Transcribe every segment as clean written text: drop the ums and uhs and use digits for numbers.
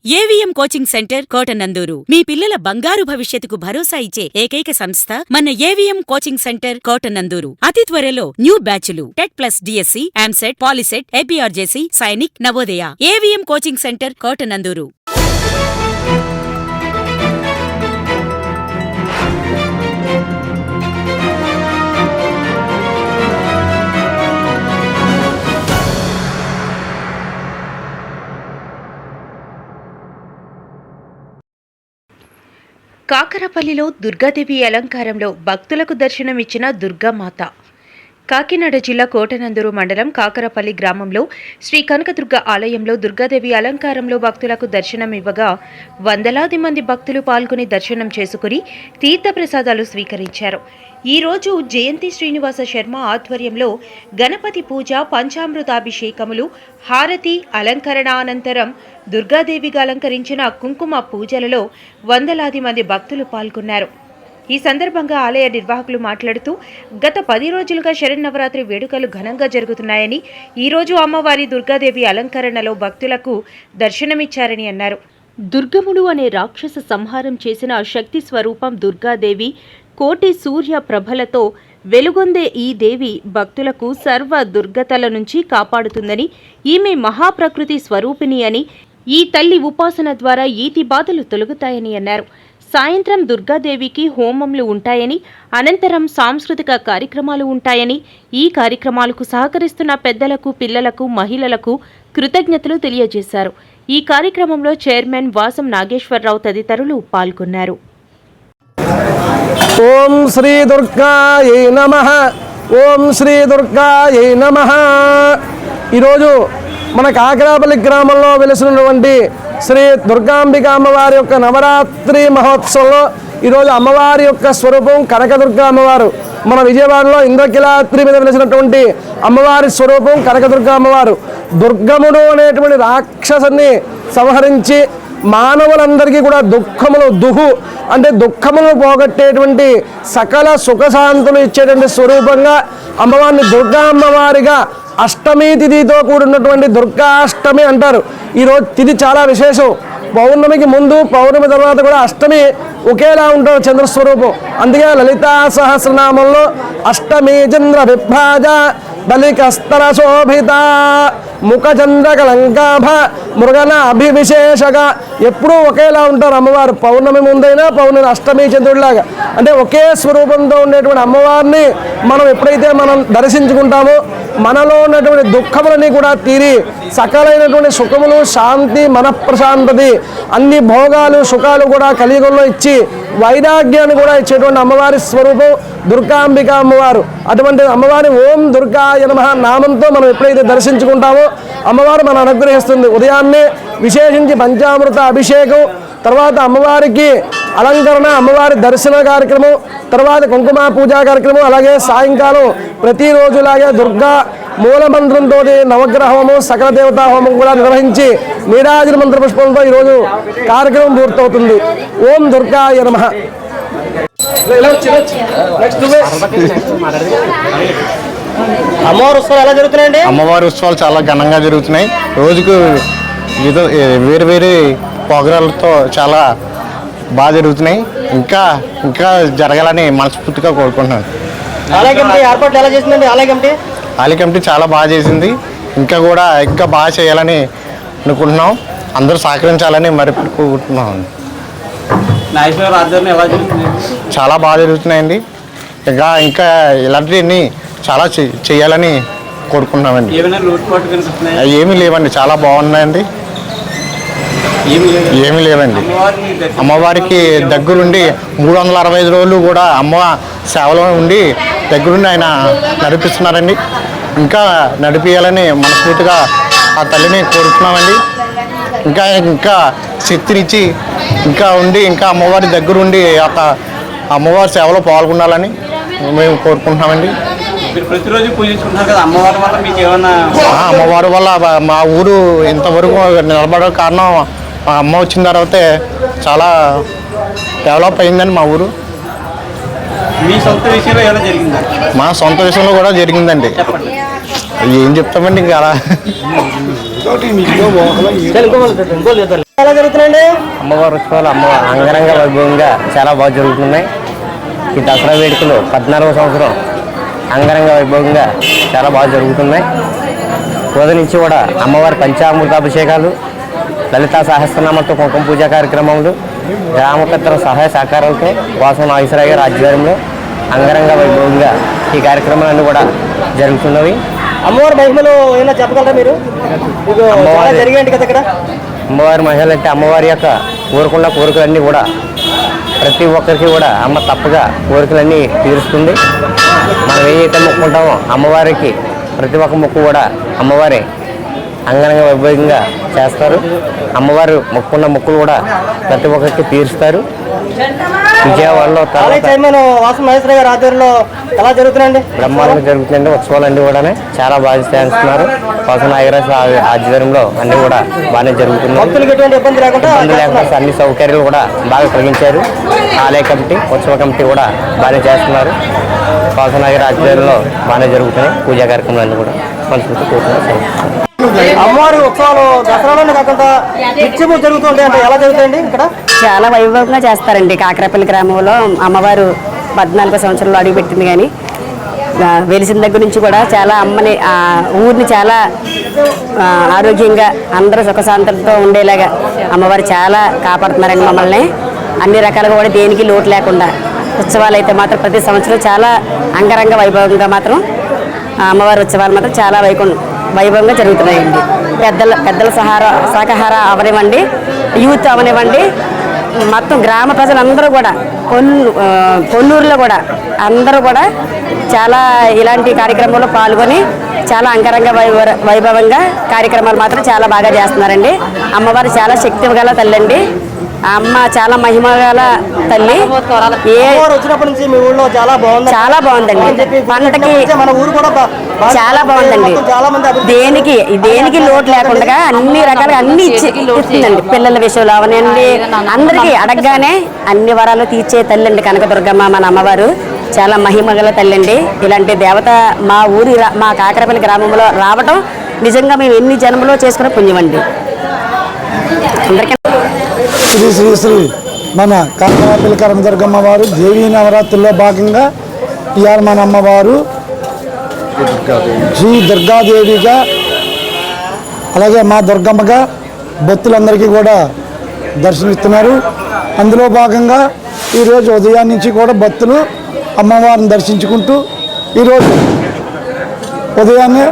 AVM coaching centre Kotananduru మీ పిల్లల బంగారు భవిష్యత్తుకు భరోసా ఇచ్చే ఏకైక సంస్థ మన ఏవిఎం కోచింగ్ సెంటర్ కోటనందూరు. అతి త్వరలో న్యూ బ్యాచ్లు TET plus DSC, EAMCET, Polycet, APRJC, Sainik, Navodaya. AVM coaching centre Kotananduru. కాకరపల్లిలో దుర్గాదేవి అలంకారంలో భక్తులకు దర్శనమిచ్చిన దుర్గామాత. కాకినాడ జిల్లా కోటనందూరు మండలం కాకరపల్లి గ్రామంలో శ్రీ కనకదుర్గ ఆలయంలో దుర్గాదేవి అలంకారంలో భక్తులకు దర్శనం ఇవ్వగా వందలాది మంది భక్తులు పాల్గొని దర్శనం చేసుకుని తీర్థప్రసాదాలు స్వీకరించారు. ఈరోజు జయంతి శ్రీనివాస శర్మ ఆధ్వర్యంలో గణపతి పూజ, పంచామృతాభిషేకములు, హారతి, అలంకరణ అనంతరం దుర్గాదేవిగా అలంకరించిన కుంకుమ పూజలలో వందలాది మంది భక్తులు పాల్గొన్నారు. ఈ సందర్భంగా ఆలయ నిర్వాహకులు మాట్లాడుతూ గత 10 రోజులుగా శరన్నవరాత్రి వేడుకలు ఘనంగా జరుగుతున్నాయని, ఈరోజు అమ్మవారి దుర్గాదేవి అలంకరణలో భక్తులకు దర్శనమిచ్చారని అన్నారు. దుర్గముడు అనే రాక్షస సంహారం చేసిన శక్తి స్వరూపం దుర్గాదేవి. కోటి సూర్య ప్రభలతో వెలుగొందే ఈ దేవి భక్తులకు సర్వ దుర్గతల నుంచి కాపాడుతుందని, ఈమె మహాప్రకృతి స్వరూపిణి అని, ఈ తల్లి ఉపాసన ద్వారా ఈతి బాధలు తొలగుతాయని అన్నారు. సాయంత్రం దుర్గాదేవికి హోమంలు ఉంటాయని, అనంతరం సాంస్కృతిక కార్యక్రమాలు ఉంటాయని, ఈ కార్యక్రమాలకు సహకరిస్తున్న పెద్దలకు, పిల్లలకు, మహిళలకు కృతజ్ఞతలు తెలియజేశారు. ఈ కార్యక్రమంలో చైర్మన్ వాసం నాగేశ్వరరావు తదితరులు పాల్గొన్నారు. ఓం శ్రీ దుర్గాయై నమః. ఓం శ్రీ దుర్గాయై నమః. ఈరోజు మన కాకరాపల్లి గ్రామంలో వెలిసినటువంటి శ్రీ దుర్గాంబిక అమ్మవారి యొక్క నవరాత్రి మహోత్సవంలో ఈరోజు అమ్మవారి యొక్క స్వరూపం కనకదుర్గ అమ్మవారు. మన విజయవాడలో ఇంద్రకిలాద్రి మీద వెలిసినటువంటి అమ్మవారి స్వరూపం కనకదుర్గ అమ్మవారు. దుర్గముడు అనేటువంటి రాక్షసుని సంహరించి మానవులందరికీ కూడా దుఃఖములను పోగొట్టేటువంటి సకల సుఖశాంతులు ఇచ్చేటువంటి స్వరూపంగా అమ్మవారిని దుర్గా అమ్మవారిగా అష్టమి తిథితో కూడినటువంటి దుర్గాష్టమి అంటారు. ఈరోజు తిథి చాలా విశేషం. పౌర్ణమికి ముందు, పౌర్ణమి తర్వాత కూడా అష్టమి ఒకేలా ఉంటారు చంద్రస్వరూపం. అందుకే లలితా సహస్రనామంలో అష్టమి చంద్ర విభ్రాజ బలికస్తర శోభిత ముఖచంద్ర కలంకాభ మృగన అభివిశేషగా ఎప్పుడూ ఒకేలా ఉంటారు అమ్మవారు. పౌర్ణమి ముందైనా, పౌర్ణమి అష్టమి చంద్రుడిలాగా, అంటే ఒకే స్వరూపంతో ఉండేటువంటి అమ్మవారిని మనం ఎప్పుడైతే మనం దర్శించుకుంటామో మనలో ఉన్నటువంటి దుఃఖములని కూడా తీరి సకలైనటువంటి సుఖములు, శాంతి, మనఃప్రశాంతతి, అన్ని భోగాలు, సుఖాలు కూడా కలియుగంలో ఇచ్చి వైరాగ్యాన్ని కూడా ఇచ్చేటువంటి అమ్మవారి స్వరూపం దుర్గాంబిక అమ్మవారు. అటువంటి అమ్మవారి ఓం దుర్గాయ నమః నామంతో మనం ఎప్పుడైతే దర్శించుకుంటామో అమ్మవారు మనం అనుగ్రహిస్తుంది. ఉదయాన్నే విశేషించి పంచామృత అభిషేకం, తర్వాత అమ్మవారికి అలంకరణ, అమ్మవారి దర్శన కార్యక్రమం, తర్వాత కుంకుమ పూజా కార్యక్రమం, అలాగే సాయంకాలం ప్రతిరోజులాగే దుర్గా మూలమంత్రంతో నవగ్రహ హోమం, సకల దేవతా హోమం కూడా నిర్వహించి నీరాజన మంత్ర పుష్పంతో ఈరోజు కార్యక్రమం పూర్తవుతుంది. ఓం దుర్గాయ నమః. అమ్మవారి ఉత్సవాలు ఎలా జరుగుతున్నాయండి? అమ్మవారి ఉత్సవాలు చాలా ఘనంగా జరుగుతున్నాయి. రోజుకు వేరు వేరే ప్రోగ్రాలతో చాలా బాగా జరుగుతున్నాయి. ఇంకా జరగాలని మనస్ఫూర్తిగా కోరుకుంటున్నాను. ఆలయ కమిటీ ఏర్పాట్లు ఎలా చేసిందండి? ఆలయ కమిటీ చాలా బాగా చేసింది. ఇంకా బాగా చేయాలని అనుకుంటున్నాం. అందరూ సహకరించాలని మరి కోరుకుంటున్నాం. చాలా బాగా జరుగుతున్నాయండి. ఇంకా ఇలాంటివన్నీ చాలా చేయాలని కోరుకుంటున్నామండి. ఏమీ లేవండి, చాలా బాగున్నాయండి. ఏమీ లేవండి. అమ్మవారికి దగ్గరుండి 365 రోజులు కూడా అమ్మ సేవలో ఉండి దగ్గరుండి ఆయన నడిపిస్తున్నారండి. ఇంకా నడిపించాలని మనస్ఫూర్తిగా ఆ తల్లిని కోరుతున్నామండి. ఇంకా శక్తినిచ్చి ఇంకా అమ్మవారి దగ్గరుండి అమ్మవారి సేవలో పాల్గొనాలని మేము కోరుకుంటున్నామండి. ప్రతిరోజు పూజించుకుంటున్నారు కదా, అమ్మవారి వల్ల మీకు ఏమన్నా? అమ్మవారి వల్ల మా ఊరు ఇంతవరకు నిలబడే కారణం అమ్మ వచ్చిన తర్వాతే చాలా డెవలప్ అయిందండి మా ఊరు. మీ సొంత విషయంలో ఏమైనా జరిగిందా? మా సొంత విషయంలో కూడా జరిగిందండి. ఏం చెప్తామండి ఇంకా అలా. జరుగుతున్నాయండి? అమ్మవారి ఉత్సవాలు అంగరంగ వైభవంగా చాలా బాగా జరుగుతున్నాయి. ఈ దసరా వేడుకలు 14వ సంవత్సరం అంగరంగ వైభవంగా చాలా బాగా జరుగుతున్నాయి. ఉదయం నుంచి కూడా అమ్మవారి పంచామృతాభిషేకాలు, లలితా సహస్రనామంతో కుంకుమ పూజా కార్యక్రమాలు, గ్రామ పెద్దల సహాయ సహకారాలతో వాసన నాగేశ్వరరావు గారి ఆధ్వర్యంలో అంగరంగ వైభవంగా ఈ కార్యక్రమాలన్నీ కూడా జరుగుతున్నవి. అమ్మవారి మహిమలు ఏమైనా చెప్పగలరా మీరు? జరిగేయండి కదా ఇక్కడ. అమ్మవారి మహిళలు అంటే అమ్మవారి యొక్క కోరుకున్న కోరికలన్నీ కూడా ప్రతి ఒక్కరికి కూడా అమ్మ తప్పగా కోరికలన్నీ తీరుస్తుంది. మనం ఏదైతే మొక్కుంటామో అమ్మవారికి ప్రతి ఒక్క మొక్కు కూడా అమ్మవారి అంగరంగ వైభవంగా చేస్తారు. అమ్మవారు మొక్కున్న మొక్కులు కూడా ప్రతి ఒక్కరికి తీరుస్తారు. విజయవాడలో వాసన మహేశ్వర గారి ఆధ్వర్యంలో ఎలా జరుగుతుందండి? బ్రహ్మాండంగా జరుగుతుందండి. ఉత్సవాలన్నీ కూడా చాలా బాగా చేస్తున్నారు. వాసన నాగరాజు ఆధ్వర్యంలో అన్నీ కూడా బాగానే జరుగుతున్నాయి. ఇబ్బంది లేకుండా అన్ని సౌకర్యాలు కూడా బాగా కలిగించారు. ఆలయ కమిటీ, ఉత్సవ కమిటీ కూడా బాగానే చేస్తున్నారు. వాసన నాగరాజు ఆధ్వర్యంలో బాగానే జరుగుతున్నాయి. పూజా కార్యక్రమాలన్నీ కూడా మనస్ఫూర్తి కోరుతున్నాయి. అమ్మవారి ఉత్సవాలు దసరాలోనే కాకుండా నిత్యము జరుగుతుంటాయి అంటే ఎలా జరుగుతాయండి ఇక్కడ? చాలా వైభవంగా చేస్తారండి. కాకరపల్లి గ్రామంలో అమ్మవారు 14వ సంవత్సరంలో అడుగుపెట్టింది. కానీ వెలిసిన దగ్గర నుంచి కూడా చాలా అమ్మని ఊరిని చాలా ఆరోగ్యంగా అందరూ సుఖశాంతులతో ఉండేలాగా అమ్మవారు చాలా కాపాడుతున్నారండి మమ్మల్ని. అన్ని రకాలుగా కూడా దేనికి లోటు లేకుండా ఉత్సవాలు అయితే మాత్రం ప్రతి సంవత్సరం చాలా అంగరంగ వైభవంగా మాత్రం అమ్మవారి ఉత్సవాలు మాత్రం చాలా వైభవంగా జరుగుతున్నాయండి. పెద్దల శాకాహార అవనివ్వండి, యూత్ అవనివ్వండి, మొత్తం గ్రామ ప్రజలందరూ కూడా కొన్నూరులో కూడా అందరూ కూడా చాలా ఇలాంటి కార్యక్రమంలో పాల్గొని చాలా అంగరంగ వైభవంగా కార్యక్రమాలు మాత్రం చాలా బాగా చేస్తున్నారండి. అమ్మవారు చాలా శక్తి గల తల్లి. అమ్మ చాలా మహిమ గల తల్లి. వచ్చినప్పటి నుంచి మీ ఊళ్ళో చాలా బాగుందండి. పంటకి చాలా బాగుందండి. దేనికి లోటు లేకుండా అన్ని రకాలుగా అన్ని ఇస్తుందండి. పిల్లల విషయంలో అవనండి అందరికీ అడగగానే అన్ని వరాలు తీర్చే తల్లి అండి కనకదుర్గమ్మ మన అమ్మవారు. చాలా మహిమగల తల్లి అండి. ఇలాంటి దేవత మా కాకరపల్లి గ్రామంలో రావటం నిజంగా మేము ఎన్ని జన్మలో చేసుకున్న పుణ్యమండి. అందరికీ శ్రీ శ్రీ శ్రీ మన కాకరపల్లి కనకదుర్గమ్మ వారు దేవీ నవరాత్రుల్లో భాగంగా ఇవాళ మన అమ్మవారు శ్రీ దుర్గాదేవిగా, అలాగే మా దుర్గమ్మగా భక్తులందరికీ కూడా దర్శనమిస్తున్నారు. అందులో భాగంగా ఈరోజు ఉదయం నుంచి కూడా భక్తులు అమ్మవారిని దర్శించుకుంటూ ఈరోజు ఉదయాన్నే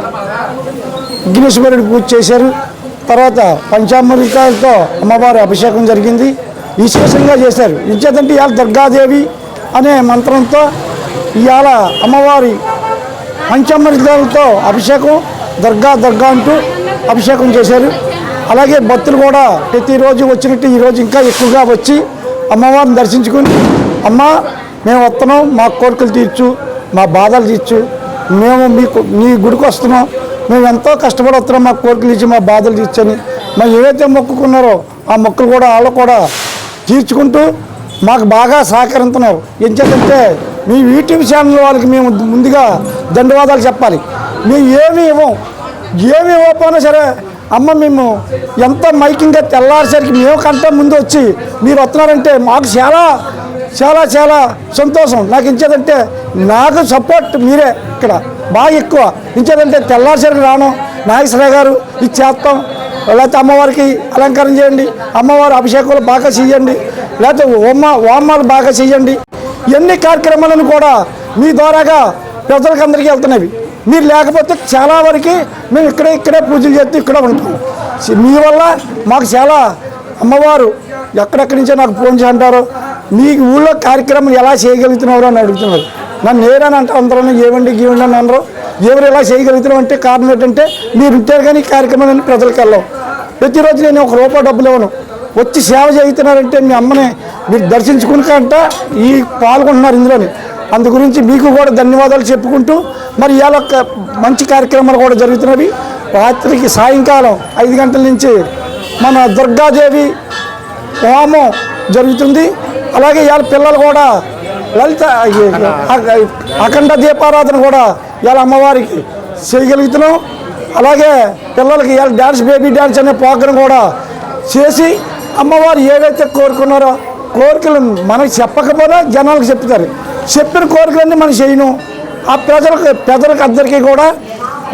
విఘ్నేశ్వరుడికి పూజ చేశారు. తర్వాత పంచామృతాలతో అమ్మవారి అభిషేకం జరిగింది. విశేషంగా చేశారు. ఇంచేతంటే ఇవాళ దుర్గాదేవి అనే మంత్రంతో ఇవాళ అమ్మవారి పంచామృతాలతో అభిషేకం దుర్గా అంటూ అభిషేకం చేశారు. అలాగే భక్తులు కూడా ప్రతిరోజు వచ్చినట్టు ఈరోజు ఇంకా ఎక్కువగా వచ్చి అమ్మవారిని దర్శించుకుని, అమ్మ మేము వస్తున్నాం, మా కోరికలు తీర్చు, మా బాధలు తీర్చు, మేము నీ గుడికి వస్తున్నాం, మేము ఎంతో కష్టపడి వస్తున్నాం, మా కోరికలు ఇచ్చి మా బాధలు తీర్చని మేము ఏవైతే మొక్కుకున్నారో ఆ మొక్కులు కూడా వాళ్ళు కూడా తీర్చుకుంటూ మాకు బాగా సహకరిస్తున్నారు. ఏం చేద్దంటే మీ యూట్యూబ్ ఛానల్ వాళ్ళకి మేము ముందుగా ధన్యవాదాలు చెప్పాలి. మేము ఏమీ ఇవ్వకపోయినా సరే అమ్మ మేము ఎంత మైకింగ్గా తెల్లారిసరికి మేము కంటే ముందు వచ్చి మీరు వస్తున్నారంటే మాకు చాలా చాలా చాలా సంతోషం. నాకు ఇచ్చేదంటే నాకు సపోర్ట్ మీరే ఇక్కడ బాగా ఎక్కువ. ఇచ్చేదంటే తెల్లారిసరికి రాను, నాగేశ్వరరావు గారు ఇది చేస్తాం, లేకపోతే అమ్మవారికి అలంకారం చేయండి, అమ్మవారి అభిషేకాలు బాగా చేయండి, లేకపోతే హోమాలు బాగా చేయండి. ఎన్ని కార్యక్రమాలను కూడా మీ ద్వారాగా ప్రజలకు అందరికీ వెళ్తున్నవి. మీరు లేకపోతే చాలా వరకు మేము ఇక్కడే పూజలు చేస్తూ ఇక్కడ ఉంటాం. మీ వల్ల మాకు చాలా అమ్మవారు ఎక్కడెక్కడి నుంచో నాకు ఫోన్ చేయంటారో మీ ఊళ్ళో కార్యక్రమం ఎలా చేయగలుగుతున్నారు అని అడుగుతున్నారు. నన్ను నేరని అంటే అందరూ ఏమండి గీవండి అని అందరూ ఎవరు ఎలా చేయగలుగుతున్నాం అంటే కారణం ఏంటంటే మీరు ఉంటారు కానీ ఈ కార్యక్రమాన్ని ప్రజలకు వెళ్ళాం. ప్రతిరోజు నేను ₹1 డబ్బులు ఇవ్వను, వచ్చి సేవ చేస్తున్నారంటే మీ అమ్మని మీరు దర్శించుకుంటా ఈ పాల్గొంటున్నారు ఇందులోని. అందు గురించి మీకు కూడా ధన్యవాదాలు చెప్పుకుంటూ మరి ఇవాళ మంచి కార్యక్రమాలు కూడా జరుగుతున్నవి. రాత్రికి సాయంకాలం 5 గంటల నుంచి మన దుర్గాదేవి హోమం జరుగుతుంది. అలాగే ఇవాళ పిల్లలు కూడా లలిత అఖండ దీపారాధన కూడా ఇవాళ అమ్మవారికి చేయగలుగుతున్నాం. అలాగే పిల్లలకి ఇవాళ డ్యాన్స్ బేబీ డ్యాన్స్ అనే ప్రోగ్రాం కూడా చేసి అమ్మవారు ఏదైతే కోరుకున్నారో కోరికలు మనకు చెప్పకపోయినా జనాలకు చెప్తారు. చెప్పిన కోరికలన్నీ మనం చేయను. ఆ పెద్దలకు అందరికీ కూడా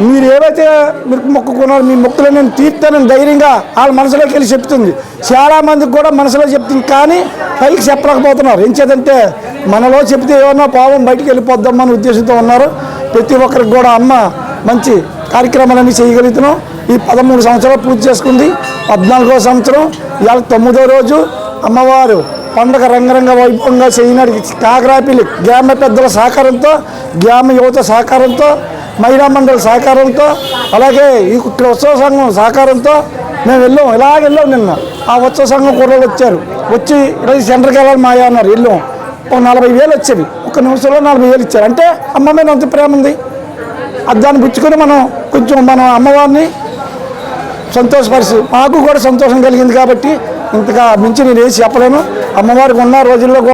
మీరు ఏవైతే మీరు మొక్కుకున్నారో మీ మొక్కులు నేను తీర్తానని ధైర్యంగా వాళ్ళ మనసులోకి వెళ్ళి చెప్తుంది. చాలామందికి కూడా మనసులో చెప్తుంది, కానీ పైకి చెప్పలేకపోతున్నారు. ఏం చేద్దంటే మనలో చెప్తే ఏమన్నా పావం బయటికి వెళ్ళిపోద్దామన్న ఉద్దేశంతో ఉన్నారు. ప్రతి ఒక్కరికి కూడా అమ్మ మంచి కార్యక్రమాలన్నీ చేయగలుగుతున్నాం. ఈ 13 సంవత్సరాలు పూర్తి చేసుకుంది. 14వ సంవత్సరం ఇవాళ 9వ రోజు అమ్మవారు పండుగ రంగరంగ వైభవంగా చేయడానికి కాకరాపల్లి గ్రామ పెద్దల సహకారంతో, గ్రామ యువత సహకారంతో, మహిళా మండలి సహకారంతో, అలాగే ఇక్కడ ఉత్సవ సంఘం సహకారంతో మేము వెళ్ళాం. నిన్న ఆ ఉత్సవ సంఘం కుర్రలు వచ్చి ఈరోజు సెంటర్కి వెళ్ళాలి మాయా అన్నారు. వెళ్ళాం. ఒక 40,000 వచ్చేవి. ఒక నిమిషంలో 40,000 ఇచ్చారు. అంటే అమ్మ మీద అంత ప్రేమ ఉంది. దాన్ని పుచ్చుకొని మనం కొంచెం మన అమ్మవారిని సంతోషపరిచి మాకు కూడా సంతోషం కలిగింది. కాబట్టి ఇంతగా మించి నేను ఏం చెప్పలేను. అమ్మవారికి ఉన్న రోజుల్లో